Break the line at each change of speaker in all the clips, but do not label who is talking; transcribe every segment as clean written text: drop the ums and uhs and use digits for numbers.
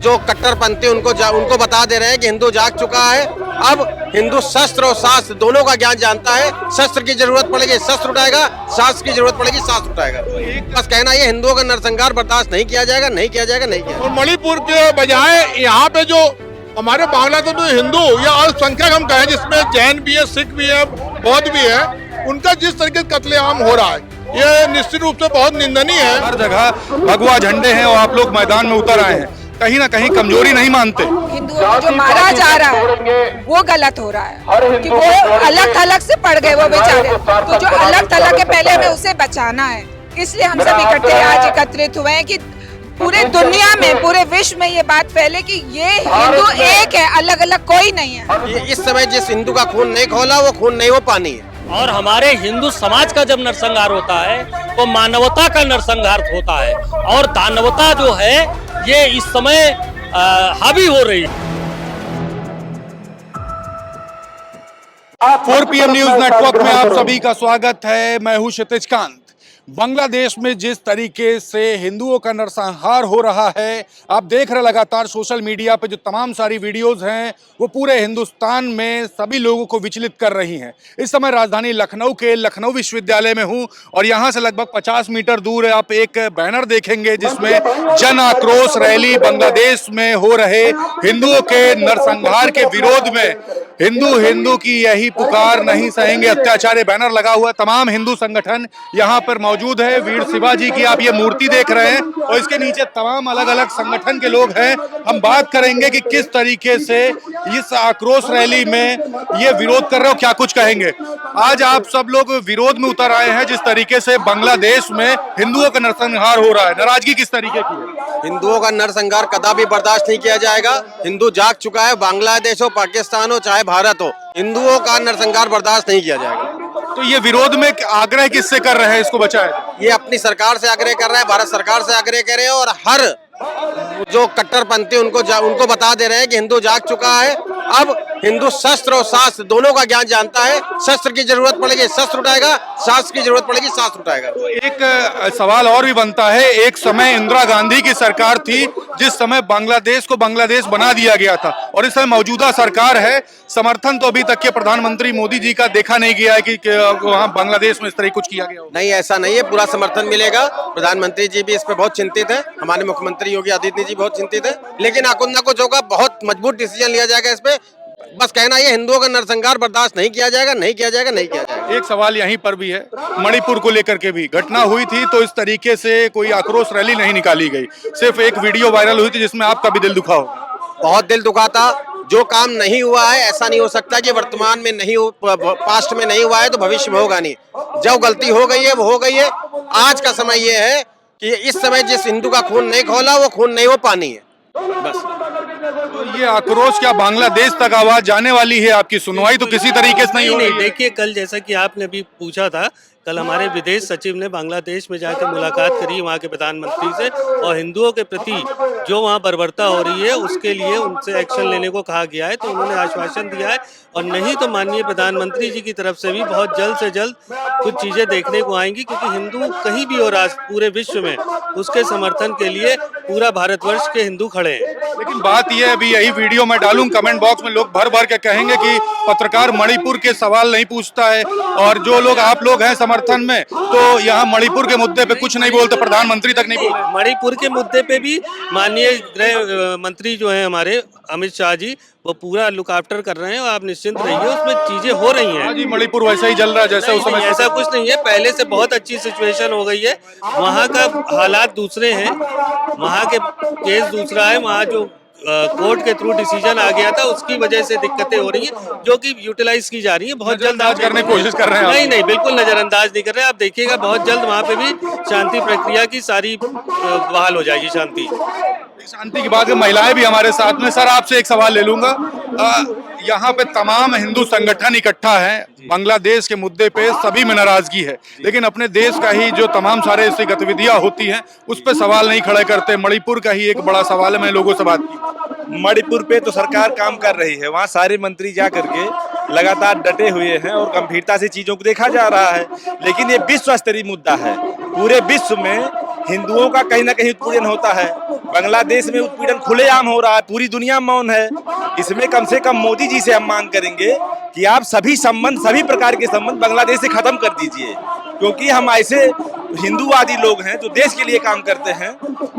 जो कट्टरपंथी उनको बता दे रहे हैं कि हिंदू जाग चुका है। अब हिंदू शस्त्र और शास्त्र दोनों का ज्ञान जानता है। शस्त्र की जरूरत पड़ेगी शस्त्र उठाएगा, शास्त्र की जरूरत पड़ेगी शास्त्र उठाएगा। बस कहना ये हिंदुओं का नरसंहार बर्दाश्त नहीं किया जाएगा, नहीं किया जाएगा, नहीं किया जाएगा।
और मणिपुर के बजाय यहाँ पे जो हमारे बांग्लादेश में हिंदू या अल्पसंख्यक हम कहें, जिसमें जैन भी है, सिख भी है, बौद्ध भी है, उनका जिस तरीके से कत्लेआम हो रहा है, ये निश्चित रूप से बहुत निंदनीय है।
हर जगह भगवा झंडे हैं और आप लोग मैदान में उतर आए हैं, कहीं ना कहीं कमजोरी नहीं मानते?
हिंदुओं को जो मारा जा रहा है वो गलत हो रहा है कि वो अलग थलग से पड़ गए वो बेचारे। तो जो अलग थलग है पहले हमें उसे बचाना है, इसलिए हम सब इकट्ठे आज एकत्रित हुए हैं कि पूरे दुनिया में, पूरे विश्व में ये बात फैले कि ये हिंदू एक है, अलग अलग कोई नहीं है।
इस समय जिस हिंदू का खून नहीं खौला वो खून नहीं, वो पानी है।
और हमारे हिंदू समाज का जब नरसंहार होता है तो मानवता का नरसंहार होता है, और दानवता जो है ये इस समय हावी हो रही है।
4 PM न्यूज नेटवर्क में आप सभी का स्वागत है। मैं हूं क्षितिज कांत। बांग्लादेश में जिस तरीके से हिंदुओं का नरसंहार हो रहा है, आप देख रहे लगातार सोशल मीडिया पे जो तमाम सारी वीडियोस हैं वो पूरे हिंदुस्तान में सभी लोगों को विचलित कर रही हैं। इस समय राजधानी लखनऊ के लखनऊ विश्वविद्यालय में हूं और यहां से लगभग 50 मीटर दूर आप एक बैनर देखेंगे जिसमें जन आक्रोश रैली बांग्लादेश में हो रहे हिंदुओं के नरसंहार के विरोध में हिंदू की यही पुकार, नहीं सहेंगे अत्याचार, ये बैनर लगा हुआ। तमाम हिंदू संगठन यहाँ पर मौजूद है। वीर शिवाजी की आप ये मूर्ति देख रहे हैं और इसके नीचे तमाम अलग अलग संगठन के लोग हैं। हम बात करेंगे कि किस तरीके से इस आक्रोश रैली में ये विरोध कर रहे हो, क्या कुछ कहेंगे। आज आप सब लोग विरोध में उतर आए हैं जिस तरीके से बांग्लादेश में हिंदुओं का नरसंहार हो रहा है, नाराजगी किस तरीके की है?
हिंदुओं का नरसंहार कदापि बर्दाश्त नहीं किया जाएगा। हिंदू जाग चुका है, बांग्लादेश हो, पाकिस्तान हो, चाहे भारत हो, हिंदुओं का नरसंहार बर्दाश्त नहीं किया जाएगा।
तो ये विरोध में आग्रह किससे कर रहे हैं इसको बचाए?
ये अपनी सरकार से आग्रह कर रहे हैं, भारत सरकार से आग्रह कर रहे हैं, और हर जो कट्टरपंथी उनको बता दे रहे हैं कि हिंदू जाग चुका है। अब हिंदू शस्त्र और शास्त्र दोनों का ज्ञान जानता है। शस्त्र की जरूरत पड़ेगी शस्त्र उठाएगा, शास्त्र की जरूरत पड़ेगी शास्त्र उठाएगा।
तो एक सवाल और भी बनता है, एक समय इंदिरा गांधी की सरकार थी जिस समय बांग्लादेश को बांग्लादेश बना दिया गया था, और इस समय मौजूदा सरकार है। समर्थन तो अभी तक के प्रधानमंत्री मोदी जी का देखा नहीं गया है कि वहाँ बांग्लादेश में इस तरह कुछ किया गया हो।
नहीं, ऐसा नहीं है, पूरा समर्थन मिलेगा। प्रधानमंत्री जी भी इस पे बहुत चिंतित है, हमारे मुख्यमंत्री योगी आदित्यनाथ जी बहुत चिंतित है, लेकिन कुछ ना कुछ होगा, बहुत मजबूत डिसीजन लिया जाएगा इस पे। बस कहना ये हिंदुओं का नरसंहार बर्दाश्त नहीं किया जाएगा, नहीं किया जाएगा, नहीं किया जाएगा।
एक सवाल यहीं पर भी है, मणिपुर को लेकर के भी घटना हुई थी तो इस तरीके से कोई आक्रोश रैली नहीं निकाली गई, सिर्फ एक वीडियो वायरल हुई थी जिसमें आपका भी दिल दुखा हो।
बहुत दिल दुखा था। जो काम नहीं हुआ है, ऐसा नहीं हो सकता कि वर्तमान में नहीं हो, पास्ट में नहीं हुआ है तो भविष्य में होगा नहीं। जो गलती हो गई है वो हो गई है। आज का समय ये है कि इस समय जिस हिंदू का खून नहीं खौला वो खून नहीं, वो पानी है। बस।
तो ये आक्रोश क्या बांग्लादेश तक आवाज जाने वाली है? आपकी सुनवाई तो किसी तरीके से नहीं हो रही है।
देखिए, कल जैसा कि आपने अभी पूछा था, कल हमारे विदेश सचिव ने बांग्लादेश में जाकर मुलाकात करी वहाँ के प्रधानमंत्री से, और हिंदुओं के प्रति जो वहाँ बर्बरता हो रही है उसके लिए उनसे एक्शन लेने को कहा गया है। तो उन्होंने आश्वासन दिया है, और नहीं तो माननीय प्रधानमंत्री जी की तरफ से भी बहुत जल्द से जल्द कुछ चीजें देखने को आएंगी, क्योंकि हिंदू कहीं भी हो पूरे विश्व में उसके समर्थन के लिए पूरा भारतवर्ष के हिंदू खड़े हैं।
लेकिन बात यह है, अभी यही वीडियो मैं डालूं, कमेंट बॉक्स में लोग भर भर के कहेंगे कि पत्रकार मणिपुर के सवाल नहीं पूछता है, और जो लोग आप लोग हैं समर्थन में तो यहाँ मणिपुर के मुद्दे पे कुछ नहीं बोलते, प्रधानमंत्री तक नहीं बोलते।
मणिपुर के मुद्दे पे भी माननीय गृह मंत्री जो हैं हमारे अमित शाह जी, वो पूरा लुक आफ्टर कर रहे हैं, और आप निश्चिंत रहिए, उसमें चीजें हो रही हैं।
जी, मणिपुर वैसा ही चल रहा है जैसे उस समय।
ऐसा कुछ नहीं है, पहले से बहुत अच्छी सिचुएशन हो गई है। वहाँ का हालात दूसरे हैं, वहाँ के केस दूसरा है। वहाँ जो कोर्ट के थ्रू डिसीजन आ गया था उसकी वजह से दिक्कतें हो रही हैं, जो कि यूटिलाइज की जा रही है। बहुत जल्द आज
करने की कोशिश कर रहे हैं।
नहीं, बिल्कुल नजरअंदाज नहीं कर रहे हैं। आप देखिएगा बहुत जल्द वहाँ पे भी शांति प्रक्रिया की सारी बहाल हो जाएगी। शांति
की बात है। महिलाएं भी हमारे साथ में। सर, आपसे एक सवाल ले लूंगा। यहाँ पे तमाम हिंदू संगठन इकट्ठा हैं, बांग्लादेश के मुद्दे पे सभी में नाराजगी है, लेकिन अपने देश का ही जो तमाम सारे ऐसी गतिविधियां होती हैं उस पे सवाल नहीं खड़े करते। मणिपुर का ही एक बड़ा सवाल है, मैं लोगों से बात की।
मणिपुर पे तो सरकार काम कर रही है, वहाँ सारे मंत्री जा करके लगातार डटे हुए हैं और गंभीरता से चीजों को देखा जा रहा है, लेकिन ये विश्व स्तरीय मुद्दा है। पूरे विश्व में हिंदुओं का कहीं ना कहीं उत्पीड़न होता है। बांग्लादेश में उत्पीड़न खुलेआम हो रहा है, पूरी दुनिया मौन है। इसमें कम से कम मोदी जी से हम मांग करेंगे कि आप सभी प्रकार के संबंध बांग्लादेश से खत्म कर दीजिए, क्योंकि हम ऐसे हिंदूवादी लोग हैं जो देश के लिए काम करते हैं,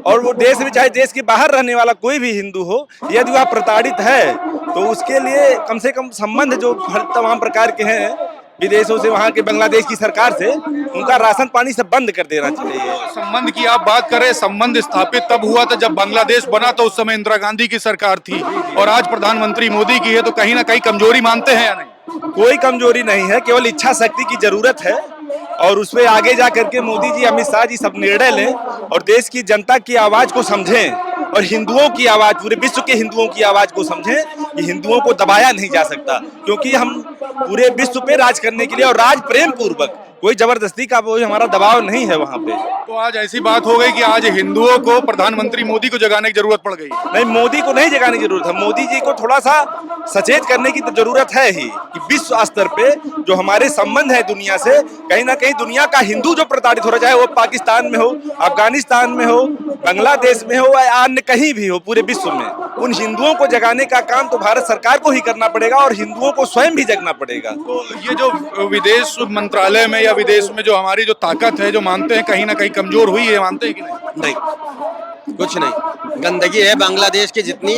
और वो देश में चाहे देश के बाहर रहने वाला कोई भी हिंदू हो, यदि वह प्रताड़ित है तो उसके लिए कम से कम संबंध जो तमाम प्रकार के हैं विदेशों से, वहाँ के बांग्लादेश की सरकार से, उनका राशन पानी सब बंद कर देना चाहिए।
संबंध की आप बात करें, संबंध स्थापित तब हुआ था जब बांग्लादेश बना, तो उस समय इंदिरा गांधी की सरकार थी, और आज प्रधानमंत्री मोदी की है, तो कहीं ना कहीं कमजोरी मानते हैं या नहीं?
कोई कमजोरी नहीं है, केवल इच्छा शक्ति की जरूरत है, और उसमें आगे जा करके मोदी जी, अमित शाह जी सब निर्णय लें और देश की जनता की आवाज को समझें, और हिंदुओं की आवाज, पूरे विश्व के हिंदुओं की आवाज को समझें कि हिंदुओं को दबाया नहीं जा सकता, क्योंकि हम पूरे विश्व पे राज करने के लिए, और राज प्रेम पूर्वक, कोई जबरदस्ती का कोई हमारा दबाव नहीं है वहाँ पे।
तो आज ऐसी बात हो गई कि आज हिंदुओं को प्रधानमंत्री मोदी को जगाने की जरूरत पड़ गई।
नहीं, मोदी को नहीं जगाने की जरूरत है, मोदी जी को थोड़ा सा सचेत करने की तो जरूरत है ही, कि विश्व स्तर पे जो हमारे संबंध है दुनिया से, कहीं ना कहीं दुनिया का हिंदू जो प्रताड़ित हो रहा, चाहे वो पाकिस्तान में हो, अफगानिस्तान में हो, बांग्लादेश में हो, या अन्य कहीं भी हो पूरे विश्व में, उन हिंदुओं को जगाने का काम तो भारत सरकार को ही करना पड़ेगा, और हिंदुओं को स्वयं भी जगना पड़ेगा।
तो ये जो विदेश मंत्रालय में या विदेश में जो हमारी जो ताकत है, जो मानते हैं कहीं ना कहीं कमजोर हुई है, मानते हैं कि नहीं?
नहीं, कुछ नहीं, गंदगी है बांग्लादेश की जितनी,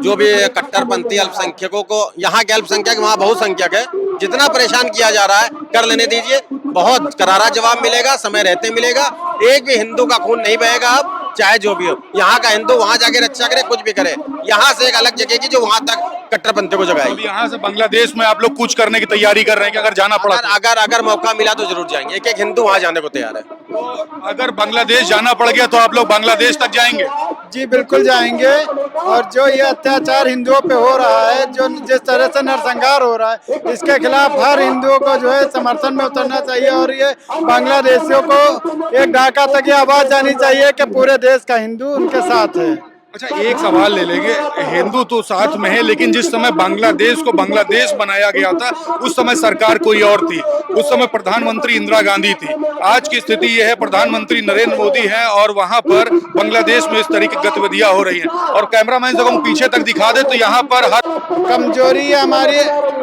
जो भी कट्टरपंथी अल्पसंख्यकों को, यहाँ के अल्पसंख्यक वहाँ बहुसंख्यक है, जितना परेशान किया जा रहा है कर लेने दीजिए, बहुत करारा जवाब मिलेगा, समय रहते मिलेगा। एक भी हिंदू का खून नहीं बहेगा अब, चाहे जो भी हो। यहाँ का हिंदू वहाँ जाके रक्षा करे, कुछ भी करे, यहाँ से एक अलग जगह की जो वहाँ तक कट्टरपंथी को जगाएगी।
यहाँ से बांग्लादेश में आप लोग कुछ करने की तैयारी कर रहे हैं कि अगर जाना पड़ा?
अगर मौका मिला तो जरूर जाएंगे, एक एक हिंदू वहाँ जाने को तैयार है।
तो अगर बांग्लादेश जाना पड़ गया तो आप लोग बांग्लादेश तक जाएंगे?
जी बिल्कुल जाएंगे, और जो ये अत्याचार हिंदुओं पे हो रहा है, जो जिस तरह से नरसंहार हो रहा है, इसके खिलाफ हर हिंदुओं को जो है समर्थन में उतरना चाहिए, और ये बांग्लादेशियों को एक ढाका तक ये आवाज जानी चाहिए कि पूरे देश का हिंदू उनके साथ है।
अच्छा, एक सवाल ले लेंगे, हिंदू तो साथ में है, लेकिन जिस समय बांग्लादेश को बांग्लादेश बनाया गया था उस समय सरकार कोई और थी, उस समय प्रधानमंत्री इंदिरा गांधी थी। आज की स्थिति यह है, प्रधानमंत्री नरेंद्र मोदी है, और वहां पर बांग्लादेश में इस तरीके की गतिविधियां हो रही हैं। और कैमरामैन से हम पीछे तक दिखा दे तो यहाँ पर हर
कमजोरी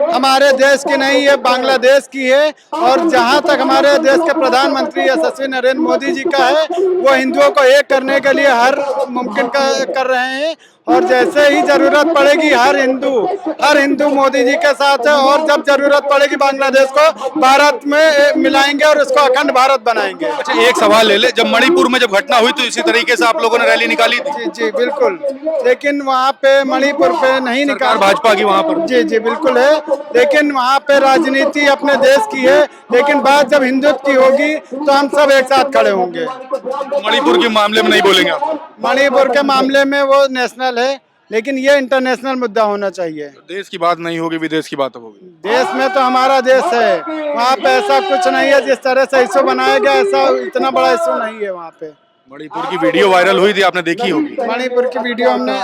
हमारे देश की नहीं है, बांग्लादेश की है, और जहाँ तक हमारे देश के प्रधानमंत्री यशस्वी नरेंद्र मोदी जी का है, वो हिंदुओं को एक करने के लिए हर मुमकिन कर रहे हैं, और जैसे ही जरूरत पड़ेगी हर हिंदू मोदी जी के साथ है, और जब जरूरत पड़ेगी बांग्लादेश को भारत में मिलाएंगे और उसको अखंड भारत बनाएंगे।
अच्छा, एक सवाल ले ले, जब मणिपुर में जब घटना हुई तो इसी तरीके से आप लोगों ने रैली निकाली थी?
जी जी बिल्कुल, लेकिन वहाँ पे मणिपुर पे नहीं निकाल,
भाजपा की वहाँ पर?
जी जी बिल्कुल है, लेकिन वहाँ पे राजनीति अपने देश की है, लेकिन बात जब हिंदुत्व की होगी तो हम सब एक साथ खड़े होंगे।
मणिपुर के मामले में नहीं बोलेंगे आप?
मणिपुर के मामले में वो नेशनल है, लेकिन ये इंटरनेशनल मुद्दा होना चाहिए।
देश की बात नहीं होगी, विदेश की बात होगी।
देश में तो हमारा देश है, वहाँ पे ऐसा कुछ नहीं है, जिस तरह से इशू बनाया गया ऐसा इतना बड़ा इशू नहीं है वहाँ पे।
मणिपुर की वीडियो वायरल हुई थी, आपने देखी होगी?
मणिपुर की वीडियो हमने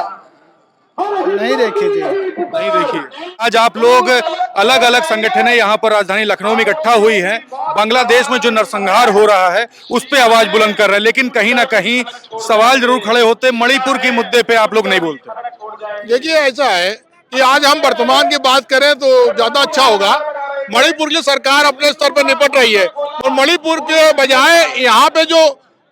नहीं देखी थी।
नहीं देखी। आज आप लोग अलग अलग संगठनें यहाँ पर राजधानी लखनऊ में इकट्ठा हुई हैं, बांग्लादेश में जो नरसंहार हो रहा है उस पे आवाज बुलंद कर रहे हैं, लेकिन कहीं ना कहीं सवाल जरूर खड़े होते, मणिपुर के मुद्दे पे आप लोग नहीं बोलते।
देखिए, ऐसा है कि आज हम वर्तमान की बात करें तो ज्यादा अच्छा होगा। मणिपुर की सरकार अपने स्तर पर निपट रही है, और मणिपुर के बजाय यहाँ पे जो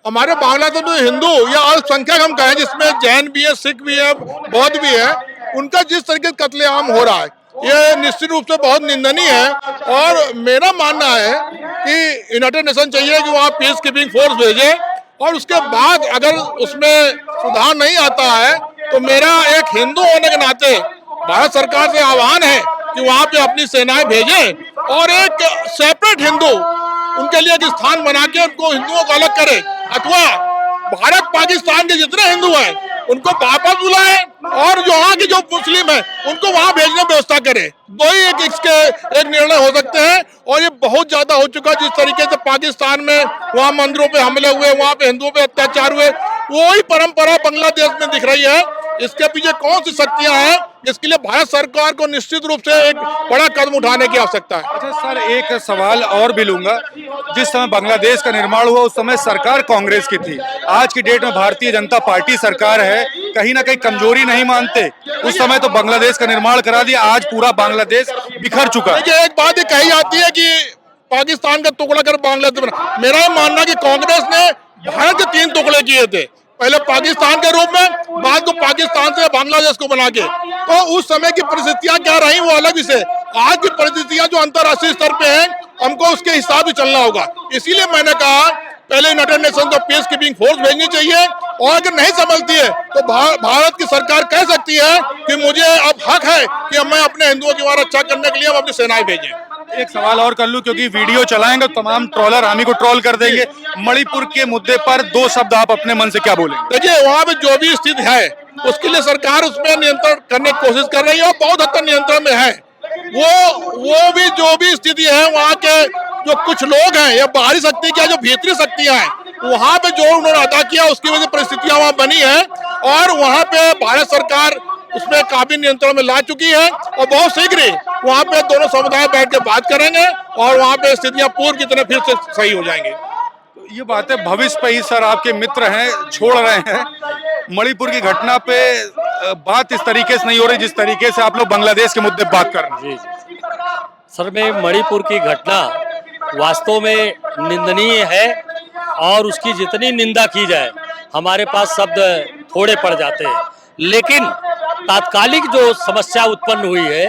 हमारे बांग्लादेश में हिंदू या अल्पसंख्यक हम कहें, जिसमें जैन भी है, सिख भी है, बौद्ध भी है, उनका जिस तरीके से कत्लेआम हो रहा है ये निश्चित रूप से बहुत निंदनीय है। और मेरा मानना है कि यूनाइटेड नेशन चाहिए कि वहाँ पीस कीपिंग फोर्स भेजे, और उसके बाद अगर उसमें सुधार नहीं आता है तो मेरा एक हिंदू होने के नाते भारत सरकार से आह्वान है कि वहाँ पे अपनी सेनाएं भेजें और एक सेपरेट हिंदू उनके लिए एक स्थान बना के उनको हिंदुओं को अलग करे, अथवा भारत पाकिस्तान के जितने हिंदू हैं उनको वापस बुलाए, और जो वहाँ के जो मुस्लिम हैं उनको वहाँ भेजने की व्यवस्था करे। दो ही एक निर्णय हो सकते हैं, और ये बहुत ज्यादा हो चुका। जिस तरीके से पाकिस्तान में वहाँ मंदिरों पे हमले हुए, वहाँ पे हिंदुओं पे अत्याचार हुए, वही परंपरा बांग्लादेश में दिख रही है। इसके पीछे कौन सी शक्तियां हैं, इसके लिए भारत सरकार को निश्चित रूप से एक बड़ा कदम उठाने की आवश्यकता है।
अच्छा सर, एक सवाल और भी लूंगा। जिस समय बांग्लादेश का निर्माण हुआ उस समय सरकार कांग्रेस की थी, आज की डेट में भारतीय जनता पार्टी सरकार है, कहीं ना कहीं कमजोरी नहीं मानते? उस समय तो बांग्लादेश का निर्माण करा दिया, आज पूरा बांग्लादेश बिखर चुका है।
देखिए, एक बात ये कही जाती है कि पाकिस्तान का टुकड़ा कर बांग्लादेश बना। मेरा ये मानना कि कांग्रेस ने भारत के 3 टुकड़े किए थे, पहले पाकिस्तान के रूप में, बाद को पाकिस्तान से बांग्लादेश को बना के। तो उस समय की परिस्थितियां क्या रही वो अलग विषय, आज की परिस्थितियां जो अंतर्राष्ट्रीय स्तर पे हैं, हमको उसके हिसाब से चलना होगा। इसीलिए मैंने कहा पहले यूनाइटेड नेशन को पीस कीपिंग फोर्स भेजनी चाहिए, और अगर नहीं समझती है तो भारत की सरकार कह सकती है कि मुझे अब हक है कि मैं अपने हिंदुओं की रक्षा करने के लिए हम अपनी सेनाएं भेजें।
एक सवाल और कर लूं, क्योंकि वीडियो चलाएंगे तो तमाम ट्रोलर हम ही को ट्रोल कर देंगे। मणिपुर के मुद्दे पर 2 शब्द आप अपने मन से क्या बोलेंगे?
देखिए, वहाँ पे जो भी स्थिति है उसके लिए सरकार उसमें नियंत्रण करने की कोशिश कर रही है और बहुत हद तक नियंत्रण में है। वो भी जो भी स्थिति है, वहाँ के जो कुछ लोग हैं या बाहरी शक्ति क्या जो भीतरी शक्तियां हैं, वहाँ पे जो उन्होंने अदा किया उसकी वजह से परिस्थितियां वहाँ बनी है, और वहाँ पे भारत सरकार उसमें काफी नियंत्रण में ला चुकी है, और बहुत शीघ्र ही वहाँ पे दोनों समुदाय बैठ के बात करेंगे और वहाँ पे स्थितियां पूर्व की तरह फिर से सही हो जाएंगी।
ये बातें भविष्य पे ही सर आपके मित्र हैं छोड़ रहे हैं। मणिपुर की घटना पे बात इस तरीके से नहीं हो रही जिस तरीके से आप लोग बांग्लादेश के मुद्दे पे बात कर रहे हैं।
जी सर, में मणिपुर की घटना वास्तव में निंदनीय है, और उसकी जितनी निंदा की जाए हमारे पास शब्द थोड़े पड़ जाते हैं। लेकिन तात्कालिक जो समस्या उत्पन्न हुई है,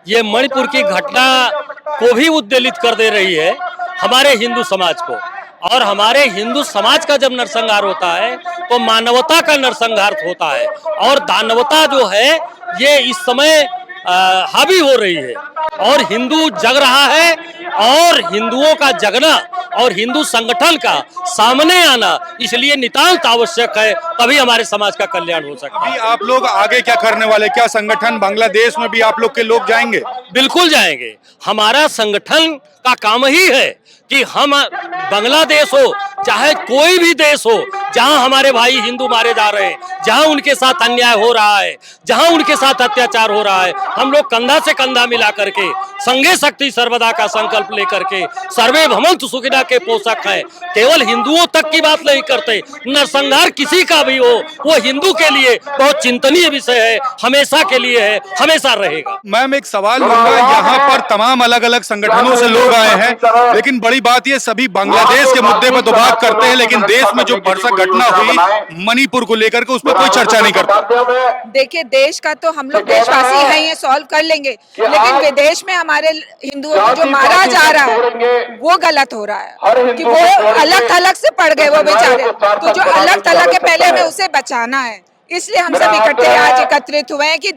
ये मणिपुर की घटना को भी उद्वेलित कर दे रही है हमारे हिंदू समाज को। और हमारे हिंदू समाज का जब नरसंहार होता है तो मानवता का नरसंहार होता है, और दानवता जो है ये इस समय हावी हो रही है, और हिंदू जग रहा है, और हिंदुओं का जगना और हिंदू संगठन का सामने आना इसलिए नितांत आवश्यक है, तभी हमारे समाज का कल्याण हो सकता है।
अभी आप लोग आगे क्या करने वाले? क्या संगठन बांग्लादेश में भी आप लोग के लोग जाएंगे?
बिल्कुल जाएंगे। हमारा संगठन का काम ही है कि हम बांग्लादेश हो चाहे कोई भी देश हो, जहां हमारे भाई हिंदू मारे जा रहे हैं, जहां उनके साथ अन्याय हो रहा है, जहां उनके साथ अत्याचार हो रहा है, हम लोग कंधा से कंधा मिला करके संघे शक्ति सर्वदा का संकल्प लेकर के सर्वे भवन्तु सुखिनः के पोषक है। केवल हिंदुओं तक की बात नहीं करते, नरसंहार किसी का भी हो वो हिंदू के लिए बहुत चिंतनीय विषय है, हमेशा के लिए है, हमेशा रहेगा।
मैम, एक सवाल लूंगा, यहाँ पर तमाम अलग अलग संगठनों से लोग आए हैं, लेकिन बड़ी बात ये सभी बांग्लादेश के मुद्दे पर तो बात करते हैं, लेकिन देश में जो भरसक घटना हुई मणिपुर को लेकर के उस पर कोई चर्चा नहीं करता।
देखिए, देश का तो हम लोग देशवासी हैं, ये सॉल्व कर लेंगे, लेकिन विदेश में हमारे हिंदुओं को जो मारा जा रहा है वो गलत हो रहा है कि वो अलग थलग से पड़ गए वो बेचारे। तो जो अलग थलग है पहले हमें उसे बचाना है, इसलिए हम सब इकट्ठे आज एकत्रित हुए हैं कि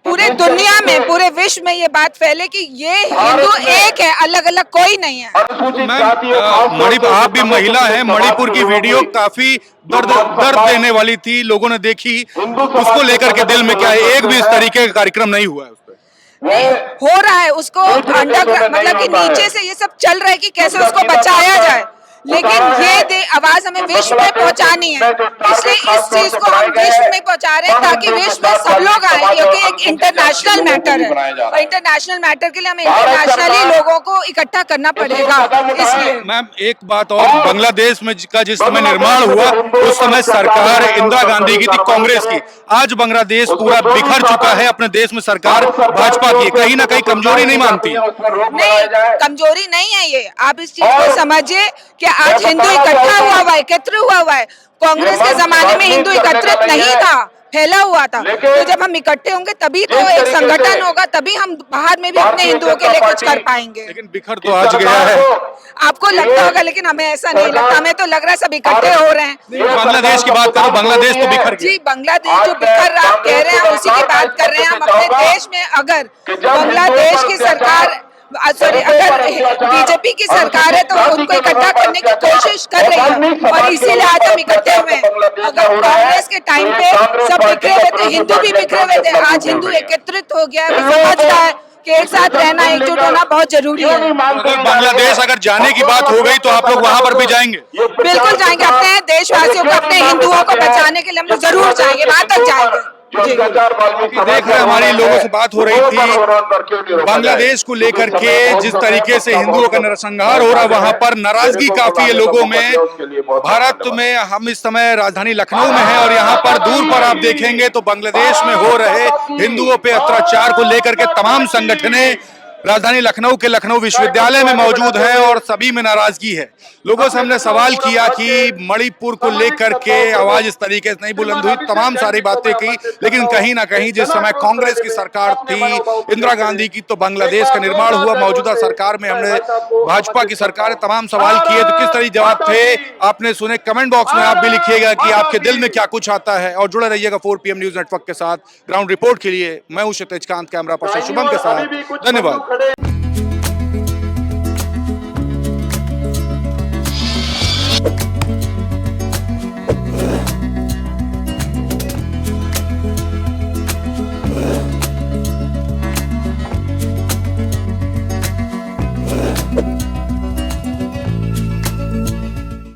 पूरे दुनिया में, पूरे विश्व में ये बात फैले कि ये हिंदू एक है, अलग अलग कोई नहीं है।
मैम, मणिपुर, आप भी महिला हैं, मणिपुर की वीडियो काफी दर्द देने वाली थी, लोगों ने देखी, उसको लेकर के दिल में क्या है? एक भी इस तरीके का कार्यक्रम नहीं हुआ है उस पर?
नहीं हो रहा है, उसको अंडरग्राउंड मतलब कि नीचे से ये सब चल रहा है कि कैसे उसको बचाया जाए, लेकिन ये आवाज हमें विश्व में पहुंचानी है, इसलिए इस चीज को हम विश्व में पहुंचा रहे हैं ताकि विश्व में सब लोग आए, क्योंकि एक इंटरनेशनल मैटर है, और इंटरनेशनल मैटर के लिए हमें इंटरनेशनली लोगों को इकट्ठा करना पड़ेगा। इसलिए
मैम, एक बात और, बांग्लादेश में का जिस समय निर्माण हुआ उस समय सरकार इंदिरा गांधी की थी, कांग्रेस की। आज बांग्लादेश पूरा बिखर चुका है, अपने देश में सरकार भाजपा की, कहीं ना कहीं कमजोरी नहीं मानती?
नहीं, कमजोरी नहीं है ये, आप इस चीज को समझिए कि आज हिंदू इकट्ठा हुआ है, एकत्र हुआ है। कांग्रेस के जमाने में हिंदू एकत्रित नहीं था, फैला हुआ था, तो जब हम इकट्ठे होंगे तभी तो एक संगठन होगा, तभी हम बाहर में भी अपने हिंदुओं के लिए कुछ कर पाएंगे।
लेकिन बिखर तो आज गया है।
आपको लगता होगा, लेकिन हमें ऐसा नहीं लगता, हमें तो लग रहा है सब इकट्ठे हो रहे हैं।
बांग्लादेश की बात करो, बांग्लादेश तो बिखर गया।
जी, बांग्लादेश जो बिखर रहा आप कह रहे हैं, उसी की बात कर रहे हैं हम। अपने देश में अगर बांग्लादेश की सरकार, सॉरी, अगर बीजेपी की सरकार है तो उनको इकट्ठा करने की कोशिश कर रही है, और इसीलिए आज हम इकट्ठे हुए हैं। अगर कांग्रेस के टाइम पे सब बिखरे हुए थे, हिंदू भी बिखरे हुए थे, आज हिंदू एकत्रित हो गया है, समझ रहा है कि एक साथ रहना, एकजुट होना बहुत जरूरी है।
अगर बांग्लादेश अगर जाने की बात हो गई तो आप लोग वहां पर भी जाएंगे?
बिल्कुल जाएंगे, अपने देशवासियों को, अपने हिंदुओं को बचाने के लिए हम लोग जरूर जाएंगे, वहां तक जाएंगे।
देख रहे हमारी लोगों से बात हो रही थी बांग्लादेश को लेकर के, जिस तरीके से हिंदुओं का नरसंहार हो रहा, वहां पर नाराजगी काफी है लोगों में। भारत में हम इस समय राजधानी लखनऊ में हैं और यहाँ पर दूर पर आप देखेंगे तो बांग्लादेश में हो रहे हिंदुओं पे अत्याचार को लेकर के तमाम संगठनें राजधानी लखनऊ के लखनऊ विश्वविद्यालय में मौजूद है और सभी में नाराजगी है। लोगों से हमने सवाल किया कि मणिपुर को लेकर के आवाज इस तरीके से नहीं बुलंद हुई, तमाम सारी बातें की, लेकिन कहीं ना कहीं जिस समय कांग्रेस की सरकार थी, इंदिरा गांधी की, तो बांग्लादेश का निर्माण हुआ। मौजूदा सरकार में हमने भाजपा की सरकार ने तमाम सवाल किए, तो किस तरह जवाब थे आपने सुने। कमेंट बॉक्स में आप भी लिखिएगा कि आपके दिल में क्या कुछ आता है और जुड़े रहिएगा 4 PM न्यूज नेटवर्क के साथ। ग्राउंड रिपोर्ट के लिए मैं हूं क्षितिज कांत, कैमरा पर्सन शुभम के साथ। धन्यवाद।